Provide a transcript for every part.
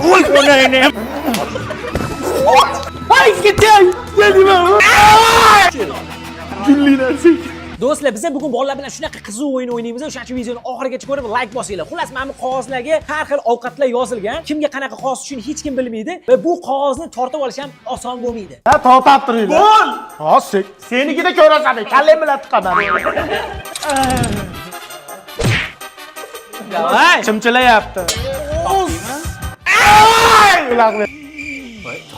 Voy onayni. Ay ketay. Nima? Gulli narsa. Do'stlar, biz bugun bolalar bilan shunaqa qiziq o'yin o'ynaymiz. O'shaning uchun videoni oxirigacha ko'rib, like bosinglar. Xullas, mana bu qog'ozlarga har xil ovqatlar yozilgan. Kimga qanaqa qog'oz tushishini hech kim bilmaydi va bu qog'ozni tortib olish ham oson bo'lmaydi. Ha, tortib turinglar. Bo'l! Hozir senikida ko'rasan, kallang bilan tiqaman. Davay. Chimchilayapti. Ularni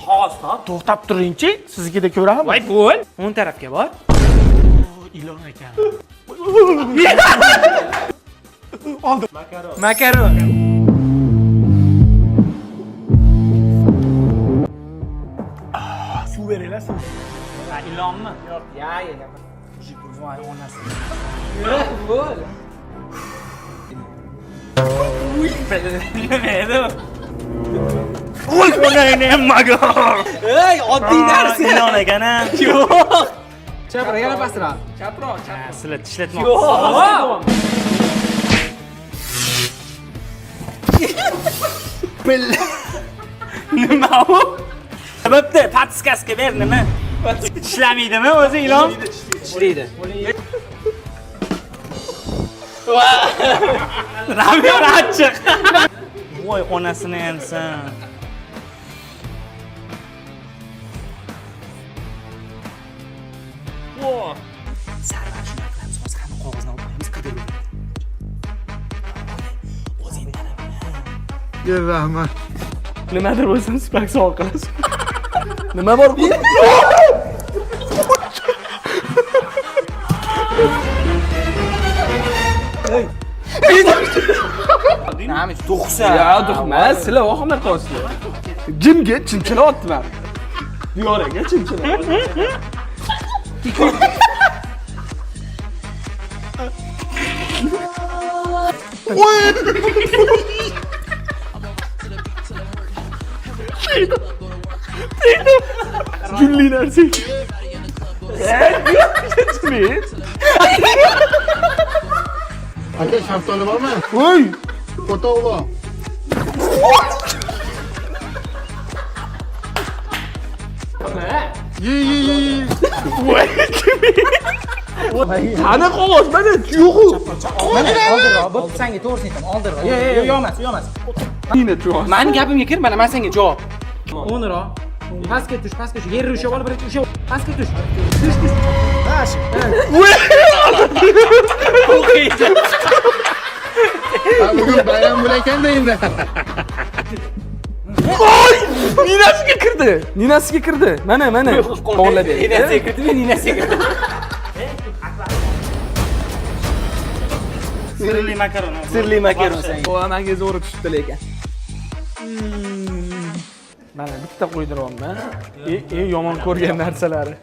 Qog'oz top. to'xtab turingchi, sizgida ko'raman. Voy, bo'l. O'ng tarafga bor. Ilon ekan. Oldim. Makaron. Suv beringlar, suv. Ha, ilonmi? Yo'q, ya. Voy, onasi. Bo'l. Uy, bilmaydi. Voy, onayni hammaga. Ey, oddiy narsa. Ilon ekan-a. Yo'q. Chaproq, yana pastroq. Sizlar tishlatmoqchisiz. Yo'q. Nima u? Bo'pti, patiskasiga ber nima? Ishlamaydimi o'zi ilon? Ishlaydi. Ramyor achchiq. Voy, onasini yansan. Voy. Sarvar shuna qilamiz. Hozir hamma qog'ozni olib qo'yamiz, qidirib. O'zing qarab. Yer rahmat. Nimadir bo'lsam spak sog' qilasiz. Nima bor bu? Nima? To'qsa. Ya, to'qmas. Sizlar oxirlar qolsizlar. Jimga chimchila otdilar. Diyoraga chimchila. Gulli narsa. Aka shaftoli bormi? Voy! Qo'toq bor. Ye. Voy, kim? Qani qog'oz, mana yo'q. Oldirroq, bu senga to'g'risini aytaman, oldirroq. Yo'q, yo'q. Meni tuy. Meni gapimga kir, mana men senga javob. O'nroq. Pastga tush. Yerni ushlab ol, birinchi ushlab. Pastga tush. Tush. Bugun bayram bo'layotganda endi. Ninasiga kirdi. Mana. Bog'lab ber. Ninasiga kirdimi, ninasiga kirdi. Sirli makaron. Sirli makaron senga. O, menga zo'ri tushibdi lekin. Mana bitta qo'ydiryapman. Eng yomon ko'rgan narsalari.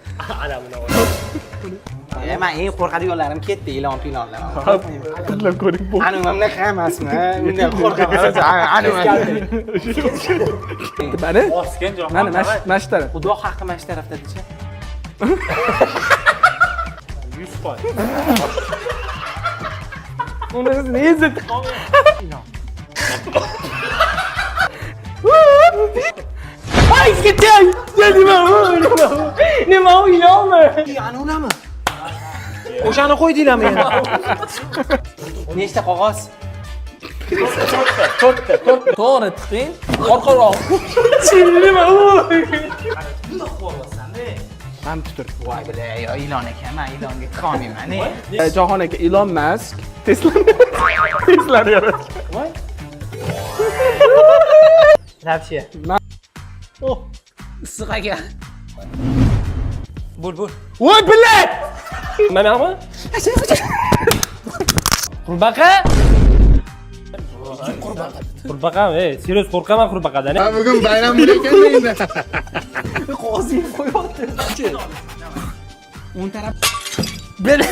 Men eng qo'rqadiganlarim ketdi, ilon-pilonlar. Qilib ko'ring bu. Ani mana emasmi? Bundan qo'rqaman. Ani Mana. Osgan joy. Mana mashtaraf. Xudo haqqi mana shu tarafda decha. 100%. Uni izzat. Ay, ketay. Nima u ilonmi? Ani unami? O'shani qo'ydinglarmi yana? Nechta qog'oz? To'g'ri tiqing. Orqaroq. Nima u? Ham tutur. Voy bila, yo ilon ekan, men ilonga qolmayman. Jahon aka Elon Musk Tesla yaratgan. Voy. Lapshe. Oh, issiq aka. Bo'l. voy bila. Manami? Qurbaqa? Qurbaqami? Serios qo'rqaman qurbaqadan. Bugun bayram bo'layotganda endi. Qog'ozni qo'yapti. O'ng taraf. Bila.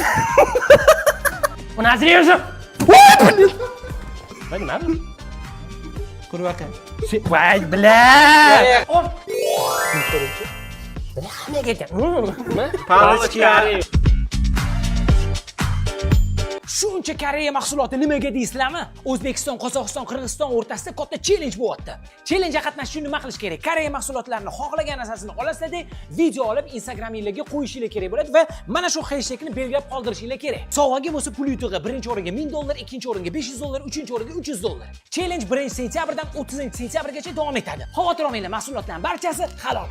Uni azriyozim. Nima? Qurbaqa. Voy bila. Shuncha Koreya mahsuloti nimaga deysizlarmi? O'zbekiston, Qozog'iston, Qirg'iziston o'rtasida katta challenge bo'lyapti. Challengega qatnashish uchun nima qilish kerak? Koreya mahsulotlarini xohlagan narsasini olasizlar, video olib Instagramingizga qo'yishingiz kerak bo'ladi va mana shu hashtagni belgilab qoldirishingiz kerak. Sovg'aga bo'lsa pul yutug'i birinchi o'ringa $1000, ikkinchi o'ringa $500, uchinchi o'ringa $300. Challenge 1-sentyabrdan 30-sentyabrgacha davom etadi. Xavotir olmanglar, mahsulotlarning barchasi halol.